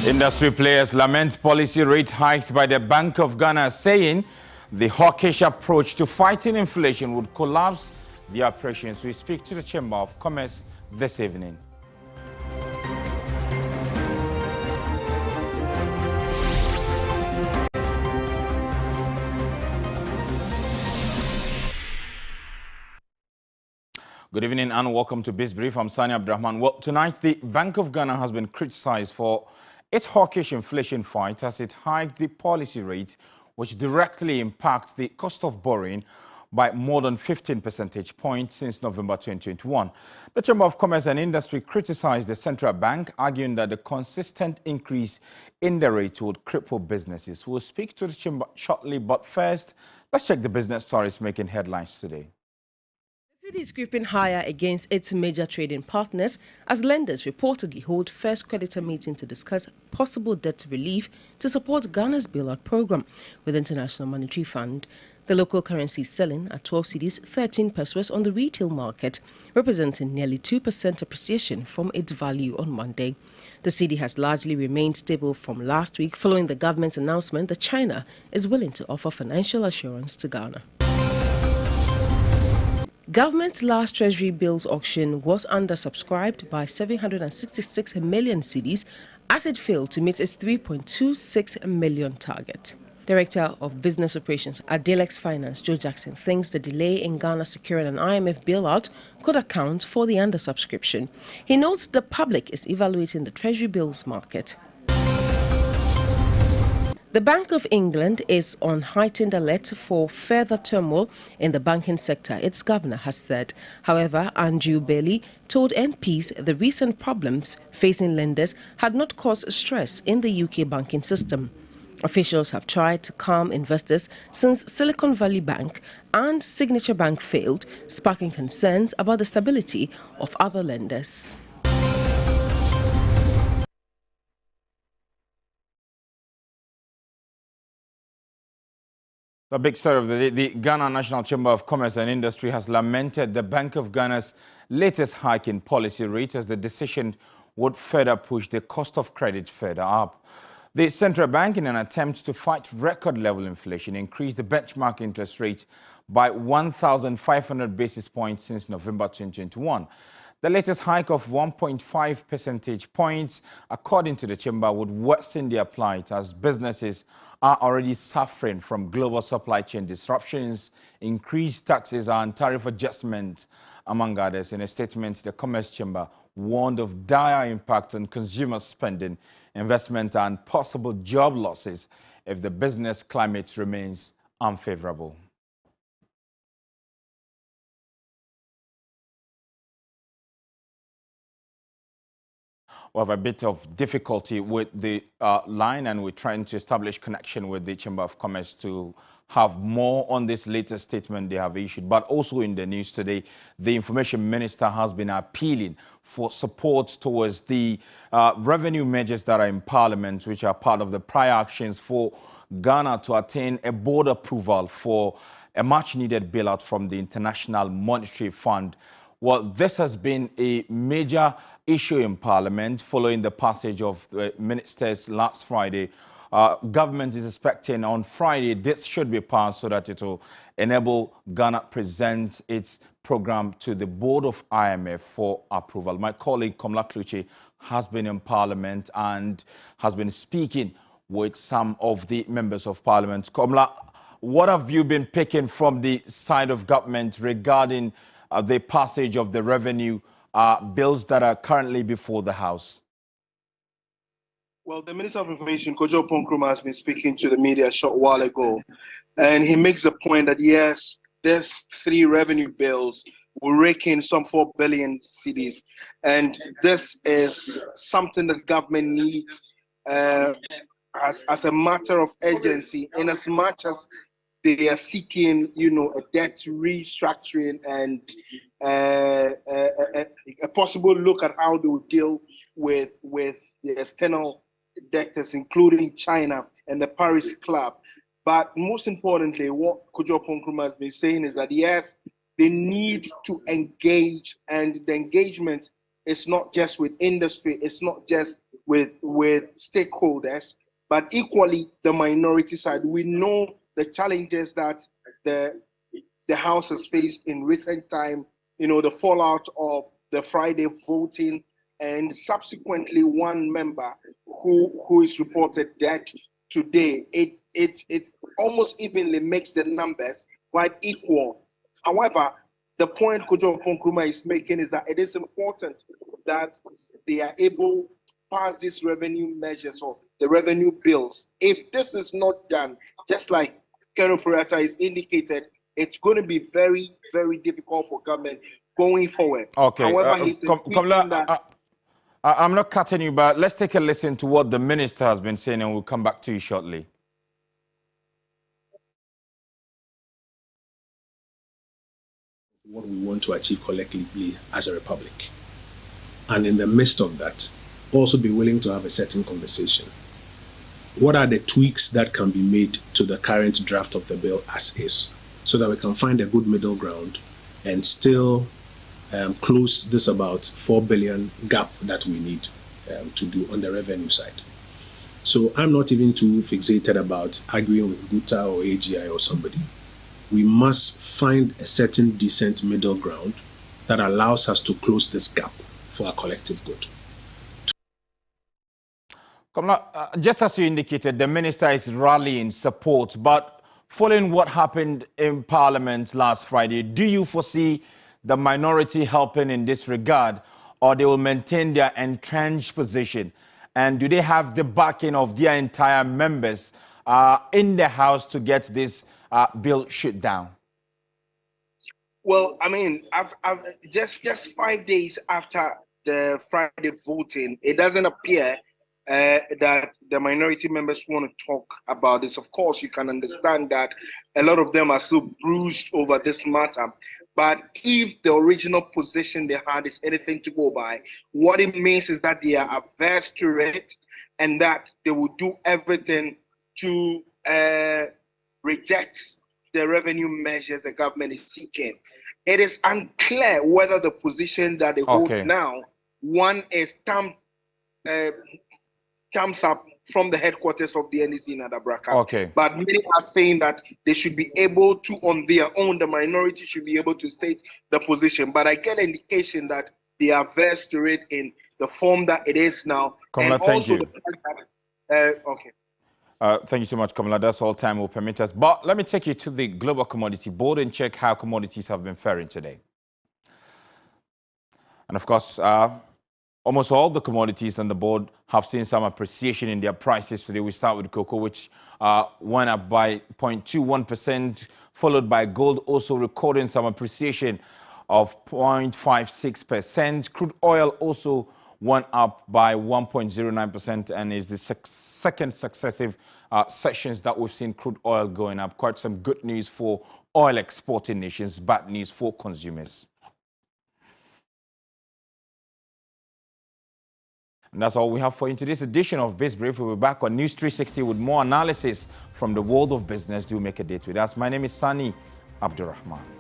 Industry players lament policy rate hikes by the Bank of Ghana, saying the hawkish approach to fighting inflation would collapse their operations. We speak to the Chamber of Commerce this evening. Good evening and welcome to Biz Brief. I'm Sani Abdurrahman. Well, tonight the Bank of Ghana has been criticized for its hawkish inflation fight as it hiked the policy rate, which directly impacts the cost of borrowing by more than 15 percentage points since November 2021. The Chamber of Commerce and Industry criticized the central bank, arguing that the consistent increase in the rate would cripple businesses. We'll speak to the Chamber shortly, but first, let's check the business stories making headlines today. The cedi is creeping higher against its major trading partners as lenders reportedly hold first creditor meeting to discuss possible debt relief to support Ghana's bailout program with International Monetary Fund. The local currency is selling at 12 cedis 13 pesos on the retail market, representing nearly 2% appreciation from its value on Monday. The cedi has largely remained stable from last week following the government's announcement that China is willing to offer financial assurance to Ghana. Government's last Treasury bills auction was undersubscribed by 766 million cedis as it failed to meet its 3.26 million target. Director of Business Operations at Delex Finance, Joe Jackson, thinks the delay in Ghana securing an IMF bailout could account for the undersubscription. He notes the public is evaluating the Treasury bills market. The Bank of England is on heightened alert for further turmoil in the banking sector, its governor has said. However, Andrew Bailey told MPs the recent problems facing lenders had not caused stress in the UK banking system. Officials have tried to calm investors since Silicon Valley Bank and Signature Bank failed, sparking concerns about the stability of other lenders. The big story of the day, the Ghana National Chamber of Commerce and Industry has lamented the Bank of Ghana's latest hike in policy rate as the decision would further push the cost of credit further up. The central bank, in an attempt to fight record-level inflation, increased the benchmark interest rate by 1,500 basis points since November 2021. The latest hike of 1.5 percentage points, according to the chamber, would worsen their plight as businesses are already suffering from global supply chain disruptions, increased taxes and tariff adjustments, among others. In a statement, the Commerce Chamber warned of dire impact on consumer spending, investment and possible job losses if the business climate remains unfavorable. We have a bit of difficulty with the line, and we're trying to establish connection with the Chamber of Commerce to have more on this latest statement they have issued. But also in the news today, the Information Minister has been appealing for support towards the revenue measures that are in Parliament, which are part of the prior actions for Ghana to attain a board approval for a much-needed bailout from the International Monetary Fund. Well, this has been a major issue in Parliament following the passage of the ministers last Friday. Government is expecting on Friday this should be passed so that it will enable Ghana present its program to the board of IMF for approval. My colleague Komla Kluche has been in Parliament and has been speaking with some of the members of Parliament. Komla, what have you been picking from the side of government regarding the passage of the revenue bills that are currently before the House? Well, the Minister of Information, Kojo Ponkrumah, has been speaking to the media a short while ago, and he makes the point that, yes, these three revenue bills will rake in some 4 billion cedis, and this is something that government needs as a matter of urgency, in as much as they are seeking, a debt restructuring and a possible look at how they will deal with the external debtors, including China and the Paris Club. But most importantly, what Kojo Ponkrumah has been saying is that, yes, they need to engage, and the engagement is not just with industry, it's not just with stakeholders, but equally the minority side. We know the challenges that the House has faced in recent time, the fallout of the Friday voting, and subsequently one member who is reported dead today. It almost evenly makes the numbers quite equal. However, the point Kojo Nkrumah is making is that it is important that they are able to pass these revenue measures or the revenue bills. If this is not done, just like Kero Furata is indicated, it's going to be very, very difficult for government going forward. Okay. However, he's tweeting that. I'm not cutting you, but let's take a listen to what the minister has been saying, and we'll come back to you shortly. What we want to achieve collectively as a republic. And in the midst of that, also be willing to have a certain conversation. What are the tweaks that can be made to the current draft of the bill as is, so that we can find a good middle ground and still close this about 4 billion gap that we need to do on the revenue side. So I'm not even too fixated about arguing with Guta or AGI or somebody. We must find a certain decent middle ground that allows us to close this gap for our collective good. Just as you indicated, the minister is rallying support, but following what happened in Parliament last Friday, do you foresee the minority helping in this regard, or they will maintain their entrenched position? And do they have the backing of their entire members in the House to get this bill shut down? Well, I mean, I've just 5 days after the Friday voting, it doesn't appear that the minority members want to talk about this. Of course, you can understand that a lot of them are still bruised over this matter. But if the original position they had is anything to go by, what it means is that they are averse to it and that they will do everything to reject the revenue measures the government is seeking. It is unclear whether the position that they hold now, one is thumbs up from the headquarters of the NDC in Adabraka. But many are saying that they should be able to, on their own, the minority should be able to state the position. But I get an indication that they are averse to it in the form that it is now. Kamala, and also the fact that, thank you so much, Kamala. That's all time will permit us. But let me take you to the Global Commodity Board and check how commodities have been faring today. And of course, almost all the commodities on the board have seen some appreciation in their prices today. We start with cocoa, which went up by 0.21%, followed by gold, also recording some appreciation of 0.56%. Crude oil also went up by 1.09% and is the second successive sessions that we've seen crude oil going up. Quite some good news for oil exporting nations, bad news for consumers. And that's all we have for you in today's edition of BizBrief. We'll be back on News 360 with more analysis from the world of business. Do make a date with us. My name is Sani Abdurrahman.